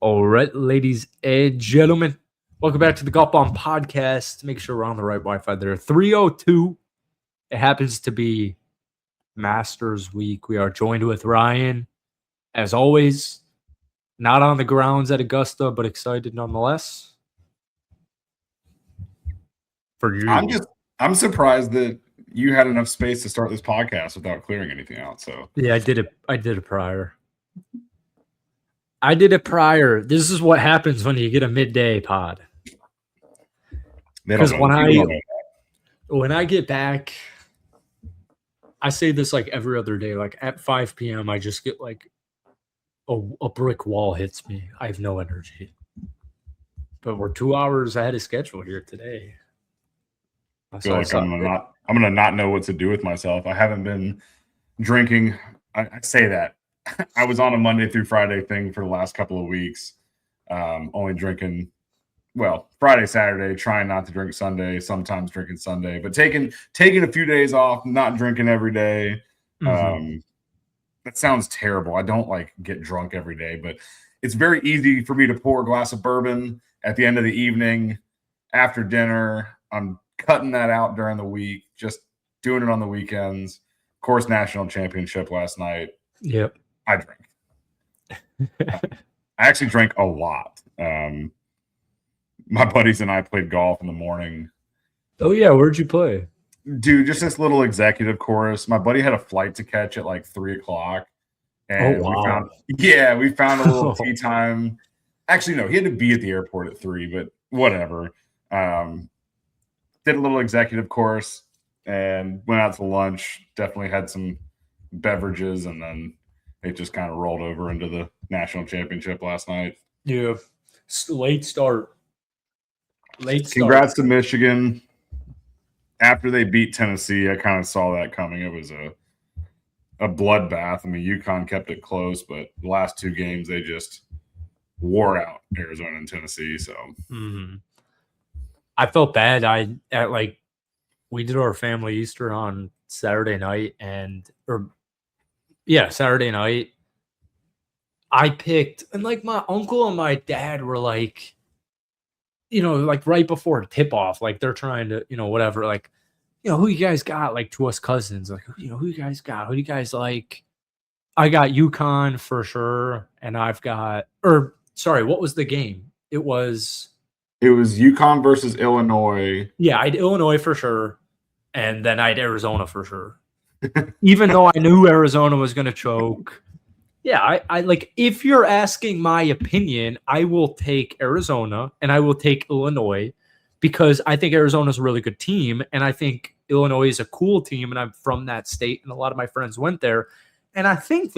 All right, ladies and gentlemen, welcome back to the Golf Bomb Podcast. Make sure we're on the right Wi-Fi there. 302. It happens to be Masters Week. We are joined with Ryan, as always. Not on the grounds at Augusta, but excited nonetheless. For you, I'm surprised that you had enough space to start this podcast without clearing anything out. So yeah, I did it prior. This is what happens when you get a midday pod. Because when I get back, I say this like every other day. Like at 5 p.m., I just get like a brick wall hits me. I have no energy. But we're 2 hours ahead of schedule here today. I feel like I'm gonna not know what to do with myself. I haven't been drinking. I say that. I was on a Monday through Friday thing for the last couple of weeks. Only drinking, Friday, Saturday, trying not to drink Sunday, sometimes drinking Sunday, but taking a few days off, not drinking every day. Mm-hmm. That sounds terrible. I don't get drunk every day, but it's very easy for me to pour a glass of bourbon at the end of the evening after dinner. I'm cutting that out during the week, just doing it on the weekends. Of course, national championship last night. Yep. I drank. I actually drank a lot. My buddies and I played golf in the morning. Oh, yeah. Where'd you play? Dude, just this little executive course. My buddy had a flight to catch at 3:00. And we found a little tea time. Actually, no, he had to be at the airport at 3, but whatever. Did a little executive course and went out to lunch. Definitely had some beverages, and then it just kind of rolled over into the national championship last night. Yeah. Late start. Congrats to Michigan. After they beat Tennessee, I kind of saw that coming. It was a bloodbath. I mean, UConn kept it close, but the last 2 games, they just wore out Arizona and Tennessee. So I felt bad. We did our family Easter on Saturday night, Saturday night. I picked, and my uncle and my dad were right before tip off, they're trying to, whatever, who you guys got, to us cousins, who you guys got? Who do you guys like? I got UConn for sure, and what was the game? It was UConn versus Illinois. Yeah, I had Illinois for sure, and then I had Arizona for sure. Even though I knew Arizona was going to choke. Yeah, I if you're asking my opinion, I will take Arizona and I will take Illinois because I think Arizona's a really good team and I think Illinois is a cool team and I'm from that state and a lot of my friends went there and I think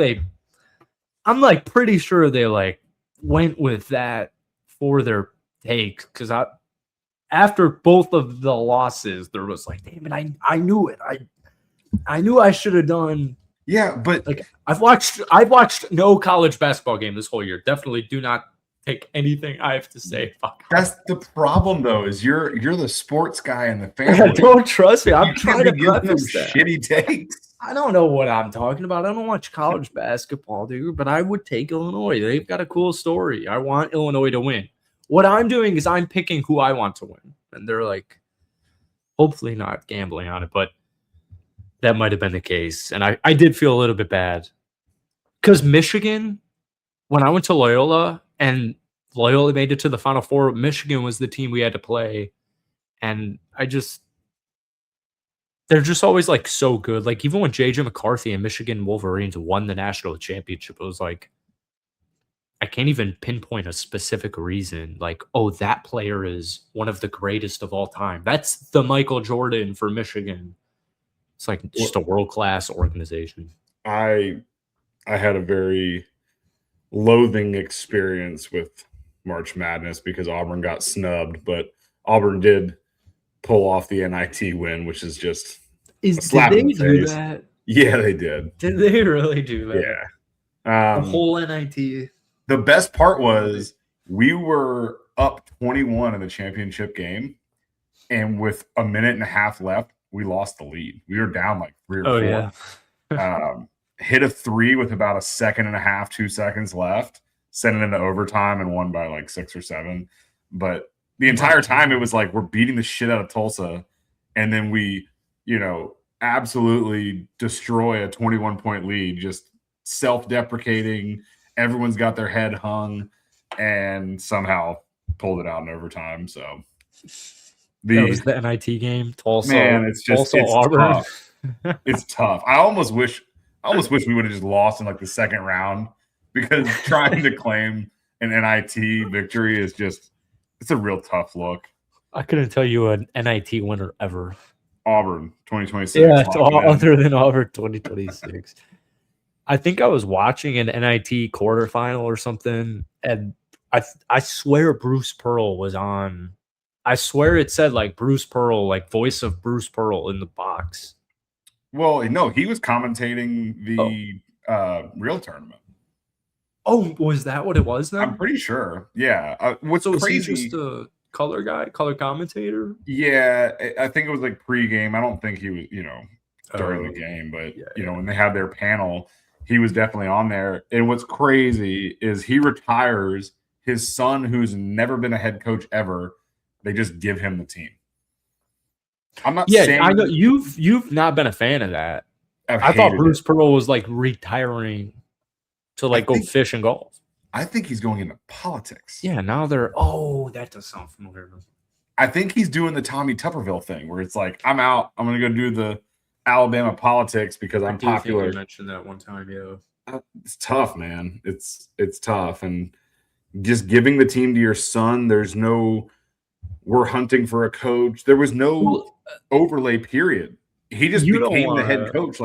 I'm pretty sure they went with that for their takes because after both of the losses there was damn it, I knew it. I knew I should have done. Yeah, but I've watched no college basketball game this whole year. Definitely do not take anything I have to say. Fuck. That's the problem, though. Is you're the sports guy in the family. Don't trust me. I'm trying to preface that. Shitty takes. I don't know what I'm talking about. I don't watch college basketball, dude. But I would take Illinois. They've got a cool story. I want Illinois to win. What I'm doing is I'm picking who I want to win, and they're hopefully not gambling on it, but. That might have been the case. And I did feel a little bit bad. Because Michigan, when I went to Loyola and Loyola made it to the Final Four, Michigan was the team we had to play. And they're just always so good. Even when JJ McCarthy and Michigan Wolverines won the national championship, it was I can't even pinpoint a specific reason. That player is one of the greatest of all time. That's the Michael Jordan for Michigan. It's just a world-class organization. I had a very loathing experience with March Madness because Auburn got snubbed, but Auburn did pull off the NIT win, which is just a slap in the face. Did they do that? Yeah, they did. Did they really do that? Yeah. The whole NIT. The best part was we were up 21 in the championship game, and with a minute and a half left, we lost the lead. We were down 3 or 4. Yeah. Hit a 3 with about a second and a half, 2 seconds left. sent it into overtime and won by like 6 or 7. But the entire time it was like we're beating the shit out of Tulsa, and then we, absolutely destroy a 21-point lead, just self-deprecating. Everyone's got their head hung, and somehow pulled it out in overtime. So that was the NIT game. Tulsa, man, it's Auburn. tough. It's tough. I almost wish we would have just lost in like the second round, because trying to claim an NIT victory is it's a real tough look. I couldn't tell you an NIT winner ever. Auburn 2026. Yeah, it's all other than Auburn 2026. I think I was watching an NIT quarterfinal or something, and I swear Bruce Pearl was on. I swear it said like Bruce Pearl, like voice of Bruce Pearl in the box. Well, no, he was commentating the real tournament. Oh, was that what it was then? I'm pretty sure. Yeah. What's crazy? Is he just a color guy, color commentator? Yeah, I think it was like pregame. I don't think he was, during the game, but when they had their panel, he was definitely on there. And what's crazy is he retires his son, who's never been a head coach ever. They just give him the team. I'm not saying. I know you've not been a fan of that. I thought Bruce Pearl was like retiring to like go fish and golf. I think he's going into politics. Yeah, now that does sound familiar. I think he's doing the Tommy Tupperville thing where it's like, I'm out. I'm going to go do the Alabama politics because I'm popular. I think you mentioned that one time, yeah. It's tough, man. It's tough. And just giving the team to your son, there's no, we're hunting for a coach. There was no overlay period. He just became the head coach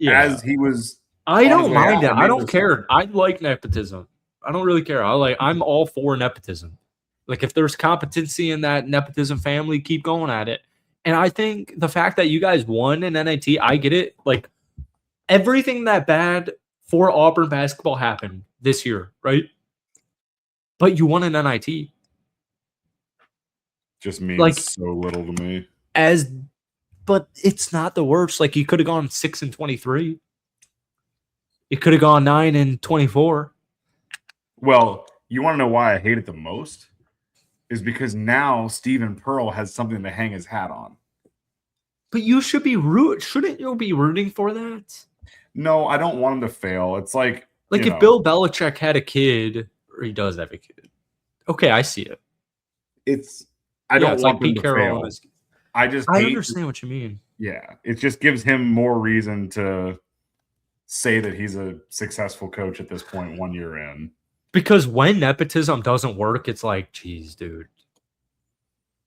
as he was. I don't mind that. I don't care. I like nepotism. I don't really care. I'm all for nepotism. Like if there's competency in that nepotism family, keep going at it. And I think the fact that you guys won an NIT, I get it. Like everything that bad for Auburn basketball happened this year, right? But you won an NIT. Just means so little to me. But it's not the worst. Like you could have gone 6-23. It could have gone 9-24. Well, you want to know why I hate it the most? Is because now Stephen Pearl has something to hang his hat on. But you should be shouldn't you be rooting for that? No, I don't want him to fail. It's like if Bill Belichick had a kid, or he does have a kid. Okay, I see it. I don't want him to fail. I understand what you mean. Yeah, it just gives him more reason to say that he's a successful coach at this point 1 year in. Because when nepotism doesn't work, it's like, geez, dude.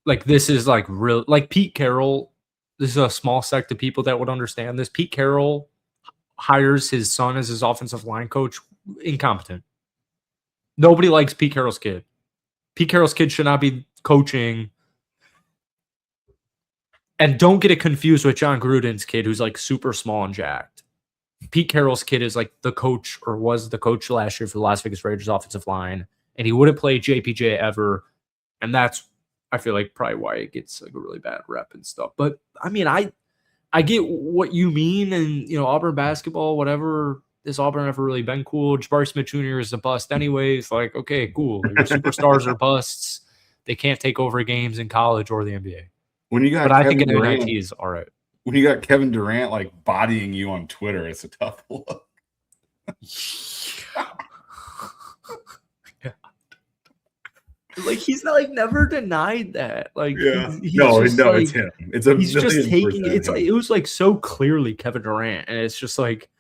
Like this is like real. Like Pete Carroll. This is a small sect of people that would understand this. Pete Carroll hires his son as his offensive line coach. Incompetent. Nobody likes Pete Carroll's kid. Pete Carroll's kid should not be coaching. And don't get it confused with John Gruden's kid, who's like super small and jacked. Pete Carroll's kid is like the coach, or was the coach last year for the Las Vegas Raiders offensive line, and he wouldn't play JPJ ever. And that's, I feel like, probably why it gets like a really bad rep and stuff. But I mean, I get what you mean, and Auburn basketball, whatever. Has Auburn ever really been cool? Jabari Smith Jr. is a bust anyways. Like, okay, cool. Your superstars are busts. They can't take over games in college or the NBA. I think an NIT is all right. When you got Kevin Durant like bodying you on Twitter, it's a tough look. Yeah. Like he's not never denied that. Like it's him. He's just taking it. It was like so clearly Kevin Durant, and it's just like,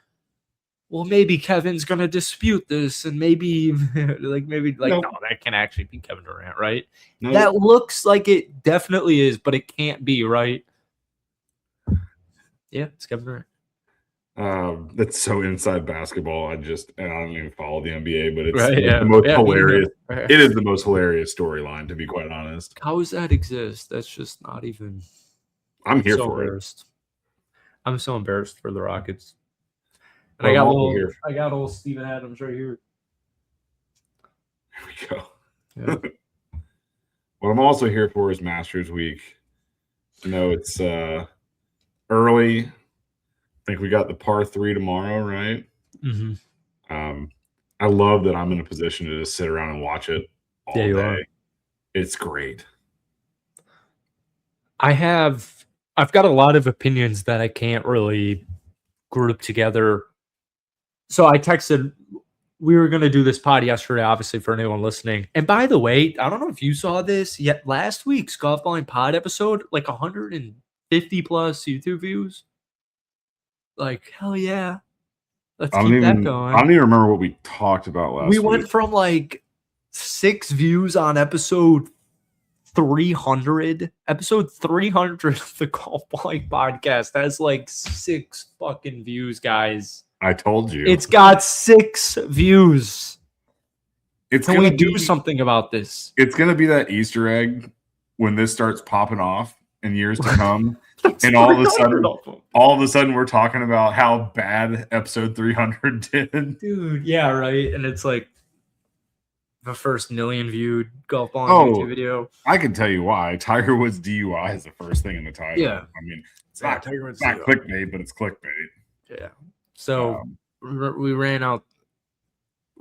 well, maybe Kevin's gonna dispute this, and maybe no, that can actually be Kevin Durant, right? No. That looks like it definitely is, but it can't be, right? Yeah, it's Kevin Durant. That's so inside basketball. I don't even follow the NBA, but it's the most hilarious. It is the most hilarious storyline, to be quite honest. How does that exist? That's just not even. I'm here for it. I'm so embarrassed for the Rockets. And I got old Steven Adams right here. Here we go. Yeah. What I'm also here for is Masters Week. It's early. I think we got the par 3 tomorrow, right? Mm-hmm. I love that I'm in a position to just sit around and watch it all Yeah, you day. are. It's great. I've got a lot of opinions that I can't really group together. So I texted we were going to do this pod yesterday, obviously, for anyone listening. And by the way, I don't know if you saw this yet. Last week's Golf Balling Pod episode, like 150 plus YouTube views. Like, hell yeah. Let's keep that I going. don't even remember what we talked about last We week. went from like 6 views on episode 300. Episode 300 of the Golf Balling Podcast has like 6 fucking views, guys. I told you. It's got 6 views. Can we do be something about this? It's going to be that Easter egg when this starts popping off in years to come. And all of a sudden we're talking about how bad episode 300 did. Dude, yeah, right. And it's like the first million viewed Golf Balling YouTube video. I can tell you why. Tiger Woods DUI is the first thing in the title. Yeah. I mean, it's not clickbait, but it's clickbait. Yeah. So we ran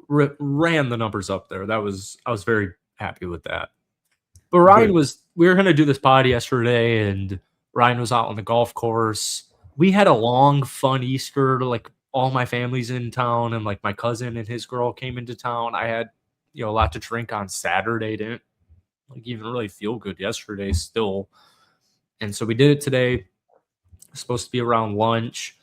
the numbers up there. I was very happy with that. But we were going to do this pod yesterday, and Ryan was out on the golf course. We had a long, fun Easter. Like, all my family's in town, and like my cousin and his girl came into town. I had, a lot to drink on Saturday. Didn't like even really feel good yesterday still. And so we did it today. It's supposed to be around lunch.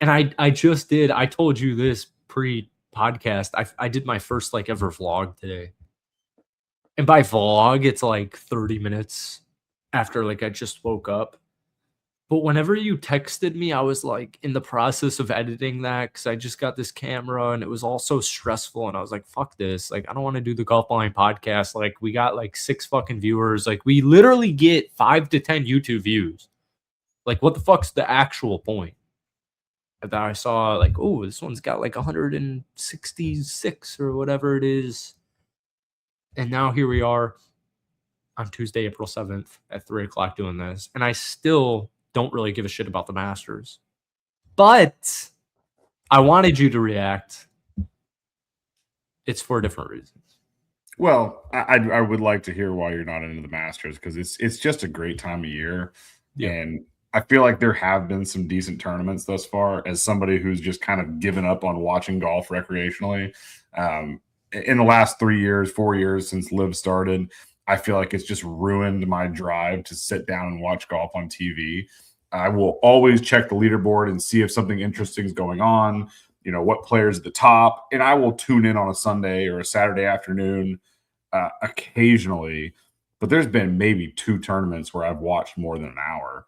And I told you this pre-podcast. I did my first like ever vlog today. And by vlog, it's like 30 minutes after like I just woke up. But whenever you texted me, I was like in the process of editing that because I just got this camera and it was all so stressful. And I was like, fuck this. Like, I don't want to do the Golf Balling Podcast. Like, we got like 6 fucking viewers. Like, we literally get 5 to 10 YouTube views. Like, what the fuck's the actual point? And then I saw like, oh, this one's got like 166 or whatever it is. And now here we are on Tuesday, April 7th at 3 o'clock doing this. And I still don't really give a shit about the Masters. But I wanted you to react. It's for different reasons. Well, I would like to hear why you're not into the Masters because it's just a great time of year. Yeah. And I feel like there have been some decent tournaments thus far as somebody who's just kind of given up on watching golf recreationally. In the last 4 years since Liv started, I feel like it's just ruined my drive to sit down and watch golf on TV. I will always check the leaderboard and see if something interesting is going on, what players at the top, and I will tune in on a Sunday or a Saturday afternoon occasionally. But there's been maybe 2 tournaments where I've watched more than an hour.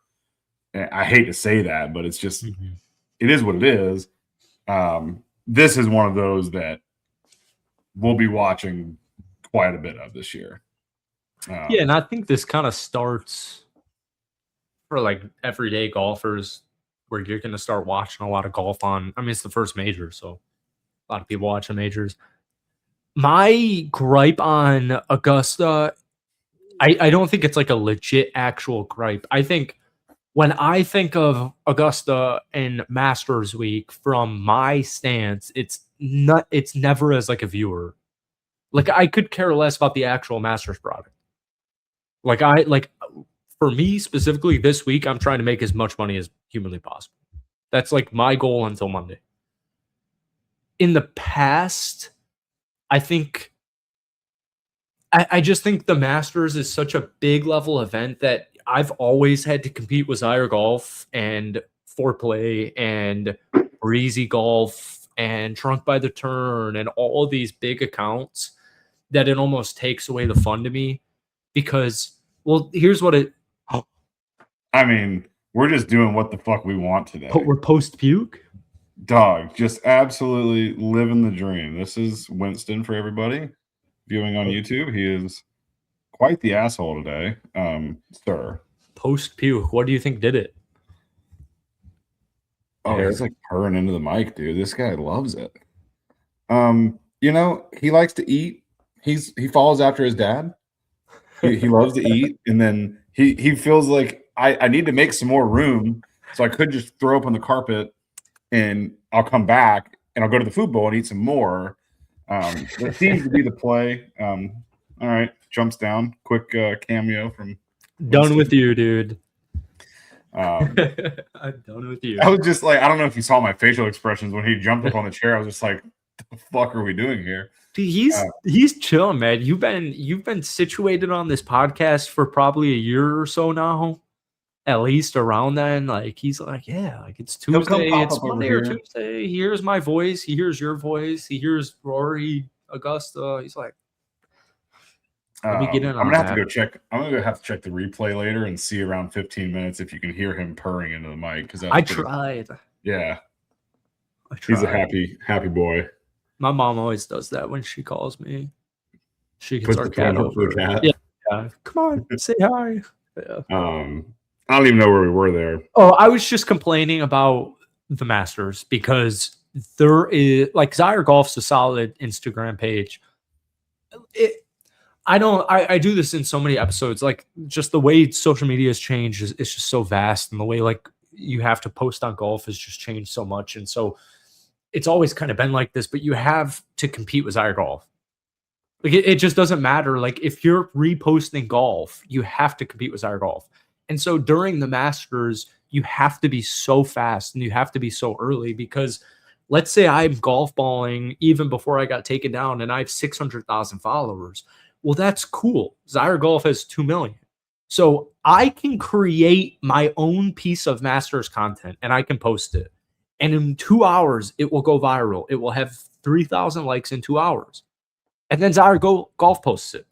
And I hate to say that, but it's just, It is what it is. This is one of those that we'll be watching quite a bit of this year. Yeah, and I think this kind of starts for like everyday golfers where you're going to start watching a lot of golf on. I mean, it's the first major, so a lot of people watching majors. My gripe on Augusta, I don't think it's like a legit actual gripe. I think when I think of Augusta and Masters Week from my stance, it's never as like a viewer. Like, I could care less about the actual Masters product. For me specifically this week, I'm trying to make as much money as humanly possible. That's like my goal until Monday. In the past, I think I just think the Masters is such a big level event that I've always had to compete with Zyre Golf and Foreplay and Breezy Golf and Trunk by the Turn and all of these big accounts that it almost takes away the fun to me because, well, here's what it... I mean, we're just doing what the fuck we want today. But we're post-puke? Dog, just absolutely living the dream. This is Winston for everybody viewing on YouTube. He is quite the asshole today, sir. Post-puke. What do you think did it? Oh, he's like purring into the mic, dude. This guy loves it. He likes to eat. He follows after his dad. He loves to eat, and then he feels like I need to make some more room, so I could just throw up on the carpet, and I'll come back, and I'll go to the food bowl and eat some more. That seems to be the play. All right, jumps down, quick cameo from Done with you, dude. I'm done with you. I was just like, I don't know if you saw my facial expressions when he jumped up on the chair. I was just like, "What the fuck are we doing here?" Dude, he's chilling, man. You've been situated on this podcast for probably a year or so now, at least around then. Like he's like, yeah, like it's Tuesday, it's Monday or Tuesday. He hears my voice, he hears your voice, he hears Rory, Augusta. He's like, let me get in on I'm gonna have that. to go check. I'm gonna have to check the replay later and see around 15 minutes if you can hear him purring into the mic. Because I tried. Yeah, I tried. He's a happy boy. My mom always does that when she calls me. She gets our cat over. Yeah, come on, say hi. Yeah. I don't even know where we were there. Oh, I was just complaining about the Masters because there is like Zyre Golf's a solid Instagram page. I do this in so many episodes. Like just the way social media has changed is it's just so vast, and the way like you have to post on golf has just changed so much. And so it's always kind of been like this, but you have to compete with Zyre Golf. Like it just doesn't matter. Like if you're reposting golf, you have to compete with Zyre Golf. And so during the Masters, you have to be so fast and you have to be so early because let's say I'm golf balling even before I got taken down and I have 600,000 followers. Well, that's cool. Zyre Golf has 2 million. So I can create my own piece of Masters content and I can post it. And in 2 hours, it will go viral. It will have 3,000 likes in 2 hours. And then Zyre Golf posts it.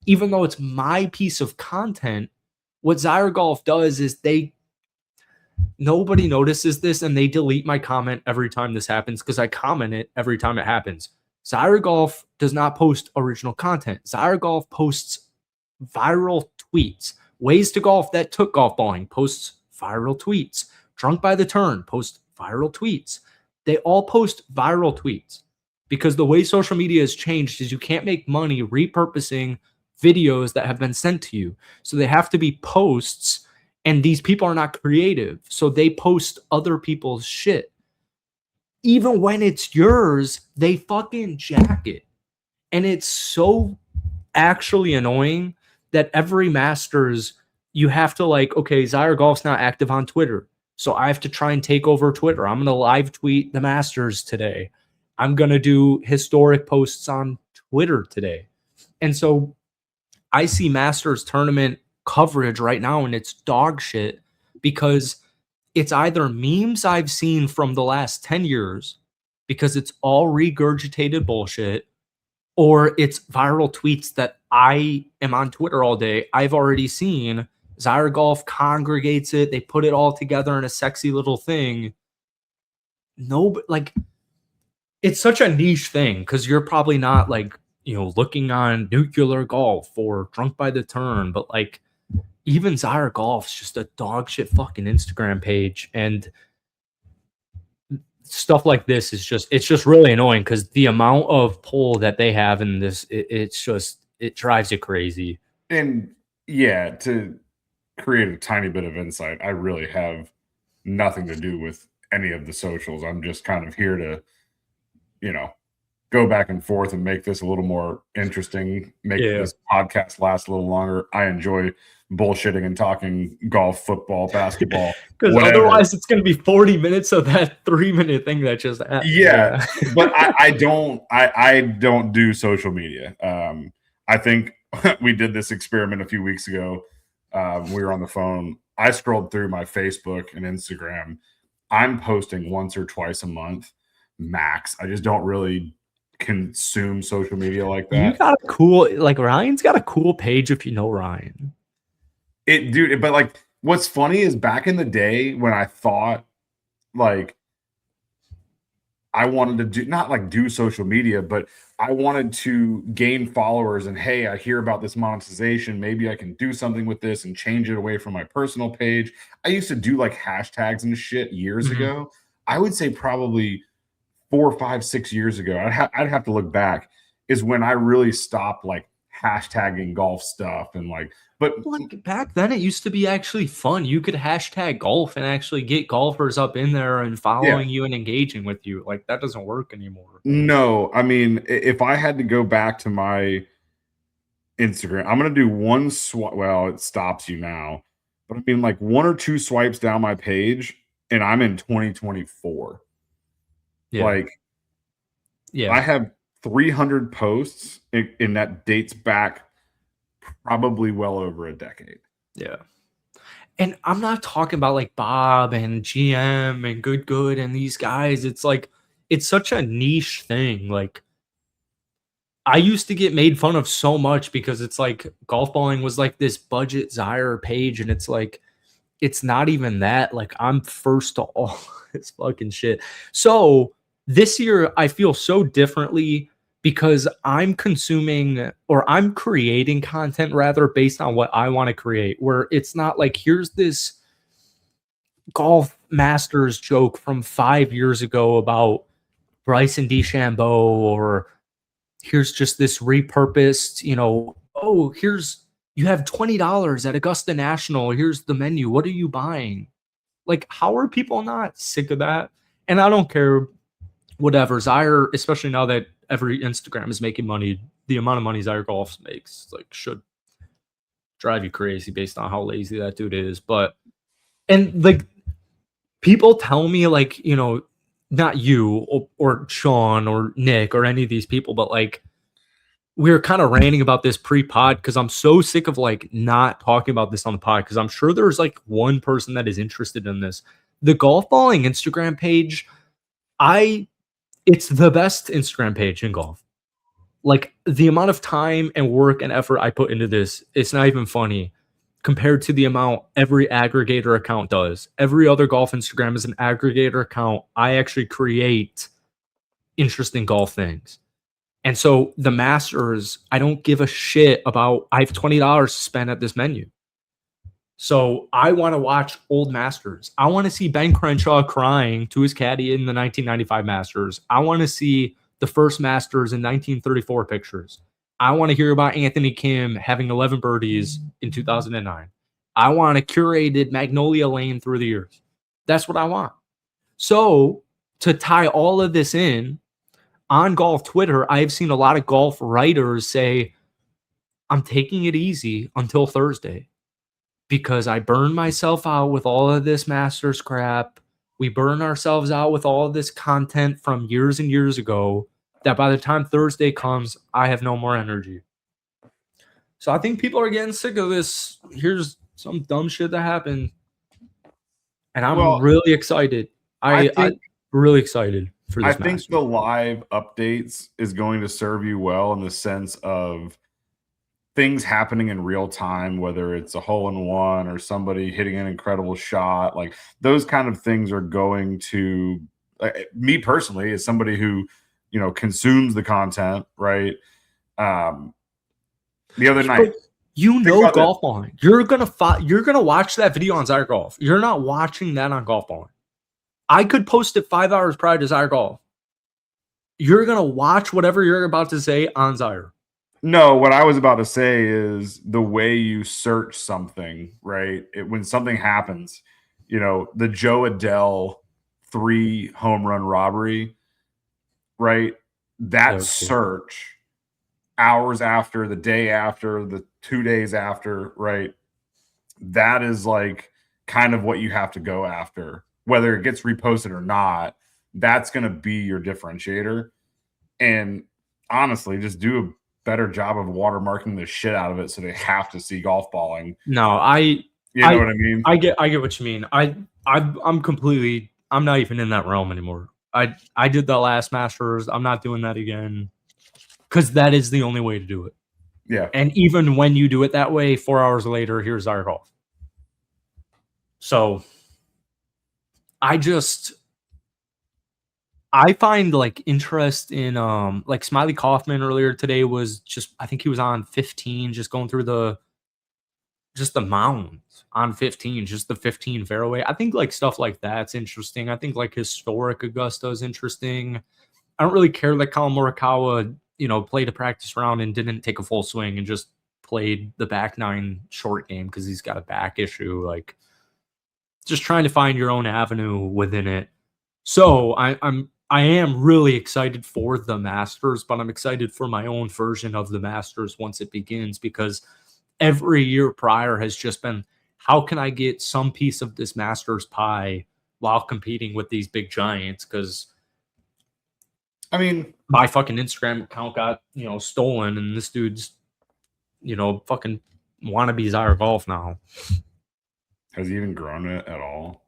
Even though it's my piece of content, what Zyre Golf does is nobody notices this and they delete my comment every time this happens because I comment it every time it happens. Zyre Golf does not post original content. Zyre Golf posts viral tweets. Ways to Golf that took golf balling posts viral tweets. Drunk by the Turn posts viral tweets. They all post viral tweets because the way social media has changed is you can't make money repurposing videos that have been sent to you. So they have to be posts, and these people are not creative. So they post other people's shit. Even when it's yours, they fucking jack it. And it's so actually annoying that every Masters, you have to like, okay, Zyre Golf's not active on Twitter. So I have to try and take over Twitter. I'm going to live tweet the Masters today. I'm going to do historic posts on Twitter today. And so I see Masters tournament coverage right now and it's dog shit because it's either memes I've seen from the last 10 years because it's all regurgitated bullshit, or it's viral tweets that I am on Twitter all day. I've already seen. Zyre Golf congregates it. They put it all together in a sexy little thing. No, but like it's such a niche thing because you're probably not like, looking on Nuclear Golf or Drunk by the Turn, but like even Zyre Golf's just a dog shit fucking Instagram page. And stuff like this is it's just really annoying because the amount of pull that they have in this, it drives you crazy. And yeah, to create a tiny bit of insight, I really have nothing to do with any of the socials. I'm just kind of here to, go back and forth and make this a little more interesting, make this podcast last a little longer. I enjoy bullshitting and talking golf, football, basketball. Because otherwise it's going to be 40 minutes of that 3-minute thing that just happened. Yeah. But I don't do social media. I think we did this experiment a few weeks ago. We were on the phone. I scrolled through my Facebook and Instagram. I'm posting once or twice a month max. I just don't really consume social media like that. You got a cool, like Ryan's got a cool page if you know Ryan. But like what's funny is back in the day when I thought like I wanted to not do social media, but I wanted to gain followers and hey, I hear about this monetization. Maybe I can do something with this and change it away from my personal page. I used to do like hashtags and shit years ago. I would say probably 4, 5, 6 years ago. I'd have to look back is when I really stopped like hashtagging golf stuff and like, but like back then it used to be actually fun. You could hashtag golf and actually get golfers up in there and following you and engaging with you. Like that doesn't work anymore. No, I mean, if I had to go back to my Instagram, I'm gonna do one swipe. Well, it stops you now, but I mean, like 1 or 2 swipes down my page, and I'm in 2024. Yeah. Like, Yeah. I have 300 posts, and that dates back probably well over a decade. Yeah. And I'm not talking about like Bob and GM and Good and these guys. It's like it's such a niche thing. Like I used to get made fun of so much because it's like golf balling was like this budget Zaire page, and it's like it's not even that. Like I'm first to all this fucking shit. So this year I feel so differently because I'm consuming or I'm creating content rather based on what I want to create, where it's not like here's this golf masters joke from 5 years ago about Bryson DeChambeau, or here's just this repurposed, oh, here's you have $20 at Augusta National. Here's the menu. What are you buying? Like, how are people not sick of that? And I don't care, whatever. Zaire, especially now that every Instagram is making money, the amount of money Zaire Golf makes, like, should drive you crazy based on how lazy that dude is. But, and like, people tell me, like, not you or Sean or Nick or any of these people, but like, we were kind of ranting about this pre-pod because I'm so sick of like not talking about this on the pod because I'm sure there's like one person that is interested in this. The golf balling Instagram page, it's the best Instagram page in golf. Like the amount of time and work and effort I put into this, it's not even funny compared to the amount every aggregator account does. Every other golf Instagram is an aggregator account. I actually create interesting golf things. And so the Masters, I don't give a shit about, I have $20 to spend at this menu. So I want to watch old Masters. I want to see Ben Crenshaw crying to his caddy in the 1995 Masters. I want to see the first Masters in 1934 pictures. I want to hear about Anthony Kim having 11 birdies in 2009. I want a curated Magnolia Lane through the years. That's what I want. So to tie all of this in, on golf Twitter, I have seen a lot of golf writers say, I'm taking it easy until Thursday because I burned myself out with all of this Masters crap. We burn ourselves out with all of this content from years and years ago that by the time Thursday comes, I have no more energy. So I think people are getting sick of this. Here's some dumb shit that happened. And I'm really excited. I'm really excited. I think the live updates is going to serve you well in the sense of things happening in real time, whether it's a hole in one or somebody hitting an incredible shot. Like those kind of things are going to me personally, as somebody who, consumes the content, right? The other night, golf balling. You're gonna watch that video on Zaire Golf. You're not watching that on golf balling. I could post it 5 hours prior to Zaire Golf. You're going to watch whatever you're about to say on Zaire. No, what I was about to say is the way you search something, right? When something happens, the Joe Adele 3 home run robbery, right? That search hours after, the day after, the 2 days after, right? That is like kind of what you have to go after. Whether it gets reposted or not, that's going to be your differentiator. And honestly, just do a better job of watermarking the shit out of it so they have to see golf balling. No, you know what I mean? I get what you mean. I'm not even in that realm anymore. I did the last Masters. I'm not doing that again because that is the only way to do it. Yeah. And even when you do it that way, 4 hours later, here's our golf. So I find like interest in like Smiley Kaufman earlier today was just, I think he was on 15, just going through the mounds on 15, just the 15 fairway. I think like stuff like that's interesting. I think like historic Augusta is interesting. I don't really care that Colin Morikawa played a practice round and didn't take a full swing and just played the back nine short game because he's got a back issue. Like, just trying to find your own avenue within it. So I am really excited for the Masters, but I'm excited for my own version of the Masters once it begins, because every year prior has just been, how can I get some piece of this Masters pie while competing with these big giants? Because I mean, my fucking Instagram account got, stolen, and this dude's, fucking wannabe Zyre Golf now. Has he even grown it at all?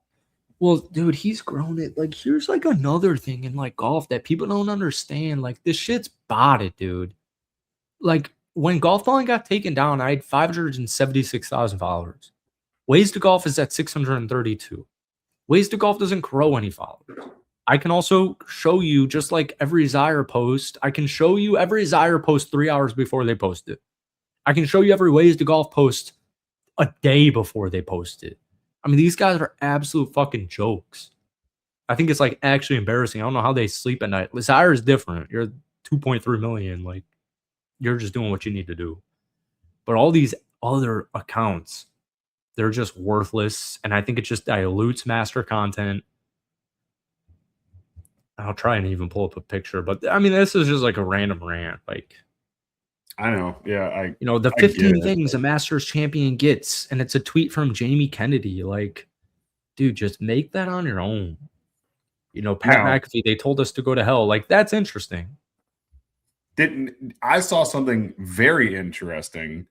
Well, dude, he's grown it. Like, here's like another thing in like golf that people don't understand. Like, this shit's botted, dude. Like, when golf balling got taken down, I had 576,000 followers. Ways to Golf is at 632. Ways to Golf doesn't grow any followers. I can also show you, just like every Zyre post, I can show you every Zyre post 3 hours before they post it. I can show you every Ways to Golf post a day before they post it. I mean, these guys are absolute fucking jokes. I think it's like actually embarrassing. I don't know how they sleep at night. Zyre is different. You're 2.3 million. Like, you're just doing what you need to do. But all these other accounts, they're just worthless. And I think it just dilutes master content. I'll try and even pull up a picture. But I mean, this is just like a random rant. Like, I know. Yeah. the 15 things a Masters champion gets, and it's a tweet from Jamie Kennedy. Like, dude, just make that on your own. Pat McAfee, they told us to go to hell. Like, that's interesting. I saw something very interesting,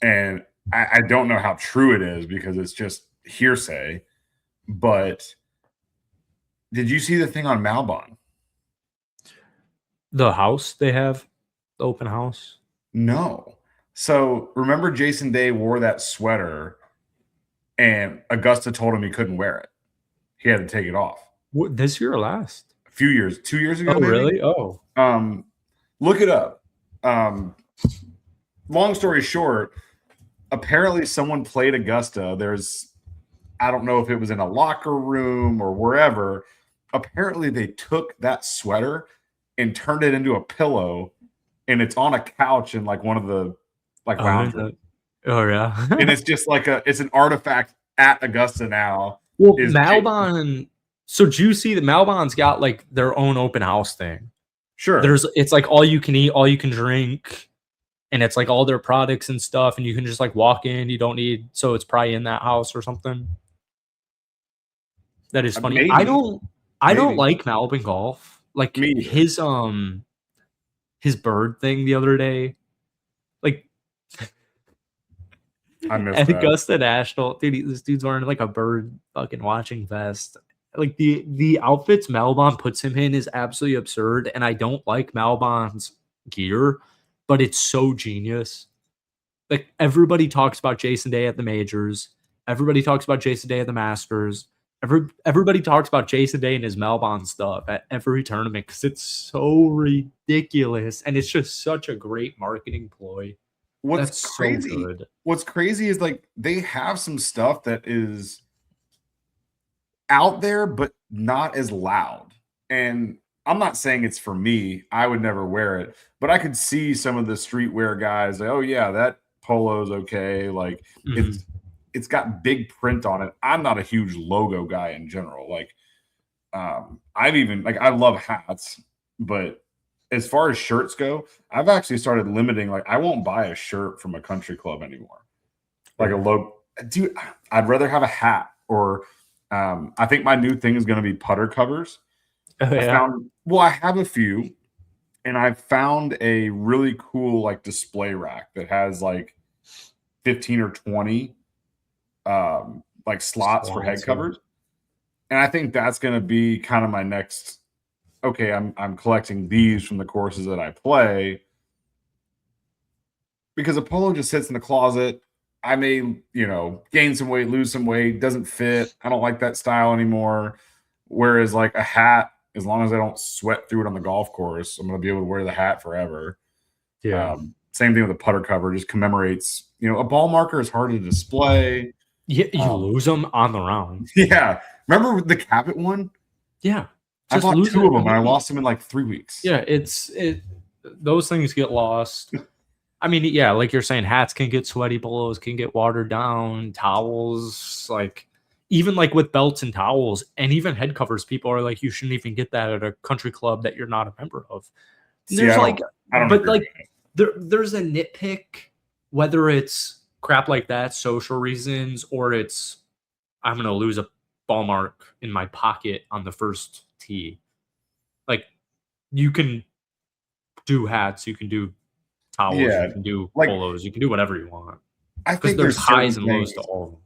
and I don't know how true it is because it's just hearsay, but did you see the thing on Malbon? The house they have, the open house? No. So remember Jason Day wore that sweater and Augusta told him he couldn't wear it. He had to take it off. What, this year or last? A few years, 2 years ago. Oh, maybe? Really? Oh. Look it up. Long story short, apparently someone played Augusta. I don't know if it was in a locker room or wherever. Apparently they took that sweater and turned it into a pillow, and it's on a couch in like one of the lounge rooms. Oh yeah. And it's just like it's an artifact at Augusta now. Well, Malbon. So do you see that Malbon's got like their own open house thing? Sure. It's like all you can eat, all you can drink, and it's like all their products and stuff, and you can just like walk in. You don't need, so it's probably in that house or something. That is funny. Maybe. I don't like Malbon Golf. Like his bird thing the other day. Like, I missed at that. Augusta National, dude, this dude's wearing like a bird fucking watching vest. Like the outfits Malbon puts him in is absolutely absurd, and I don't like Malbon's gear, but it's so genius. Like, everybody talks about Jason Day at the majors. Everybody talks about Jason Day at the Masters. Everybody talks about Jason Day and his Malbon stuff at every tournament because it's so ridiculous, and it's just such a great marketing ploy. What's crazy? So good. What's crazy is like they have some stuff that is out there, but not as loud. And I'm not saying it's for me. I would never wear it, but I could see some of the streetwear guys like, oh yeah, that polo's okay. Like it's got big print on it. I'm not a huge logo guy in general. Like, I love hats, but as far as shirts go, I've actually started limiting. Like, I won't buy a shirt from a country club anymore. Like a logo, dude. I'd rather have a hat, or I think my new thing is going to be putter covers. Oh, yeah. I have a few, and I found a really cool like display rack that has like 15 or 20 like slots for head covers. And I think that's going to be kind of my next, okay, I'm collecting these from the courses that I play, because a polo just sits in the closet. I may, gain some weight, lose some weight, doesn't fit. I don't like that style anymore. Whereas like a hat, as long as I don't sweat through it on the golf course, I'm going to be able to wear the hat forever. Yeah. Same thing with a putter cover, just commemorates, a ball marker is hard to display. Yeah, you lose them on the round. Yeah. Remember the Cabot one? Yeah. I bought 2 of them and I lost them in like 3 weeks. Yeah, those things get lost. I mean, yeah, like you're saying, hats can get sweaty, polos can get watered down, towels, like even like with belts and towels, and even head covers. People are like, you shouldn't even get that at a country club that you're not a member of. See, There's I don't but agree like with there's a nitpick, whether it's crap like that, social reasons, or it's I'm gonna lose a ball mark in my pocket on the first tee. Like you can do hats, you can do that. towels, Yeah, you can do like polos, you can do whatever you want. I Because think there's there's certain highs and lows things. to all of them.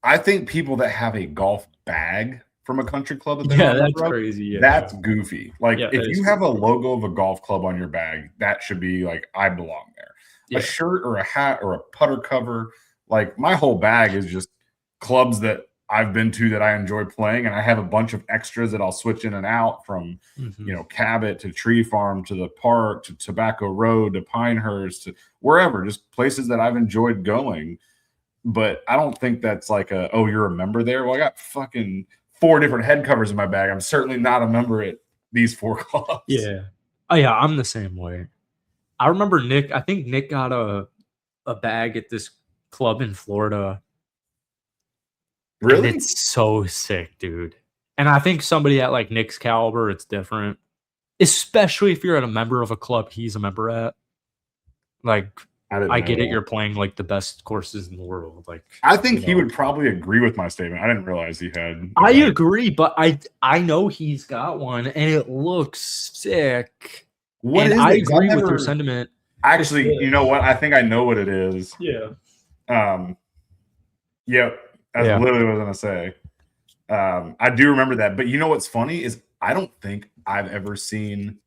I think people that have a golf bag from a country club that they're Yeah, not a that's member of, crazy. Yeah, that's goofy. Like yeah, if that you is have a goofy. logo of a golf club on your bag, that should be like I belong there. Yeah. A shirt or a hat or a putter cover, like my whole bag is just clubs that I've been to that I enjoy playing, and I have a bunch of extras that I'll switch in and out from, Cabot to Tree Farm to the park to Tobacco Road to Pinehurst to wherever, just places that I've enjoyed going. But I don't think that's like you're a member there. Well, I got fucking 4 different head covers in my bag. I'm certainly not a member at these 4 clubs. Yeah. Oh yeah, I'm the same way. I remember Nick. I think Nick got a bag at this club in Florida. And Really? it's so sick, dude. And I think somebody at like Nick's caliber, it's different. Especially if you're at a member of a club he's a member at. Like, I get it. You're playing like the best courses in the world. Like, I think he would probably agree with my statement. I didn't realize he had. I agree, but I know he's got one, and it looks sick. What and is I it? agree with your sentiment. Actually, you know what? I think I know what it is. Yeah. Yep. That's literally what I was gonna say. I do remember that, but you know what's funny is I don't think I've ever seen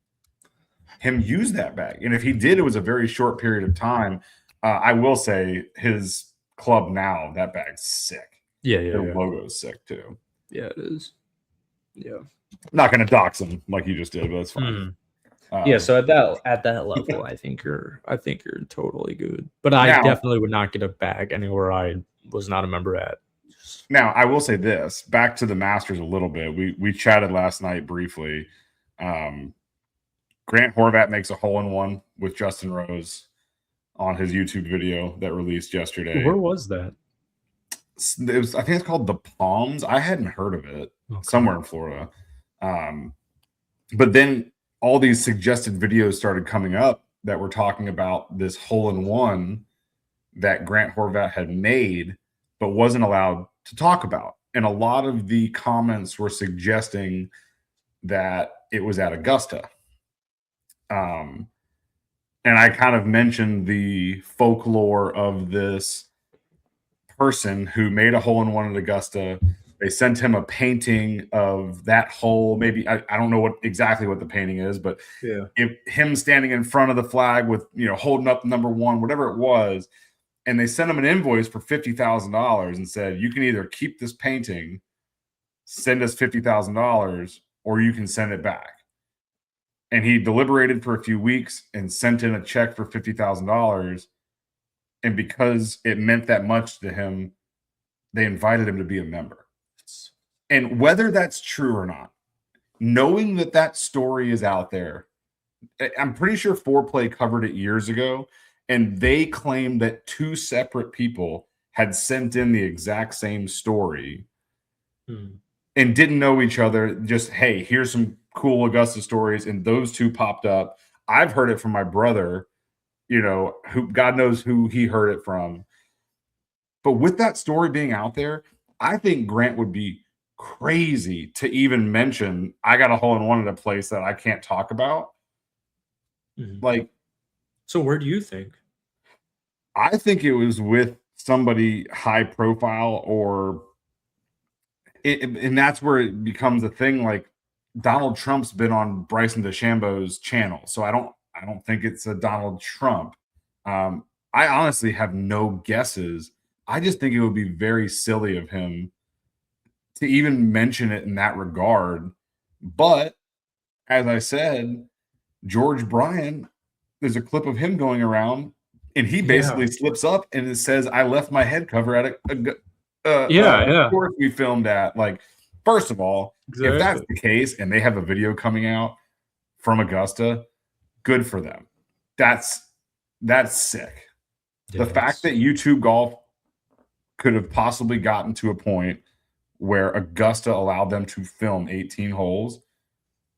him use that bag, and if he did, it was a very short period of time. I will say his club now, that bag's sick. Yeah, the logo's sick too. Yeah, it is. Yeah, not gonna dox him like you just did, but it's fine. Yeah, so at that level, I think you're totally good. But I definitely would not get a bag anywhere I was not a member at. Now, I will say this, back to the Masters a little bit. We chatted last night briefly. Grant Horvat makes a hole-in-one with Justin Rose on his YouTube video that released yesterday. Where was that? It was, I think it's called The Palms. I hadn't heard of it. Somewhere in Florida. But then all these suggested videos started coming up that were talking about this hole-in-one that Grant Horvat had made but wasn't allowed to talk about. And a lot of the comments were suggesting that it was at Augusta. And I kind of mentioned the folklore of this person who made a hole-in-one at Augusta. They sent him a painting of that hole. Maybe I don't know exactly what the painting is, but him standing in front of the flag with holding up number 1, whatever it was. And they sent him an invoice for $50,000 and said, you can either keep this painting, send us $50,000, or you can send it back. And he deliberated for a few weeks and sent in a check for $50,000. And because it meant that much to him, they invited him to be a member. And whether that's true or not, knowing that story is out there, I'm pretty sure Foreplay covered it years ago. And they claimed that 2 separate people had sent in the exact same story and didn't know each other. Just, hey, here's some cool Augusta stories. And those 2 popped up. I've heard it from my brother, who God knows who he heard it from. But with that story being out there, I think Grant would be crazy to even mention, I got a hole-in-one at a place that I can't talk about. Like, so where do you think? I think it was with somebody high profile, and that's where it becomes a thing. Like Donald Trump's been on Bryson DeChambeau's channel, so I don't think it's a Donald Trump. I honestly have no guesses. I just think it would be very silly of him to even mention it in that regard. But as I said, George Bryan, there's a clip of him going around, and he basically slips up and it says, "I left my head cover at a course we filmed at." Like, first of all, if that's the case, and they have a video coming out from Augusta, good for them. That's sick. Yeah, the fact that YouTube Golf could have possibly gotten to a point where Augusta allowed them to film 18 holes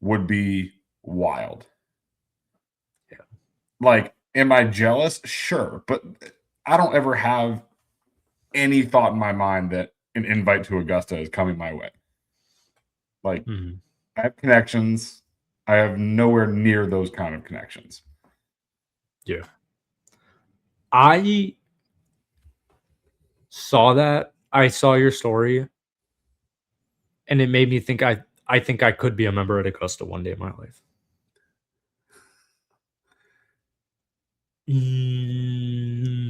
would be wild. Yeah. Like, am I jealous? Sure. But I don't ever have any thought in my mind that an invite to Augusta is coming my way. Like, I have connections. I have nowhere near those kind of connections. Yeah. I saw that. I saw your story. And it made me think I think I could be a member at Augusta one day in my life.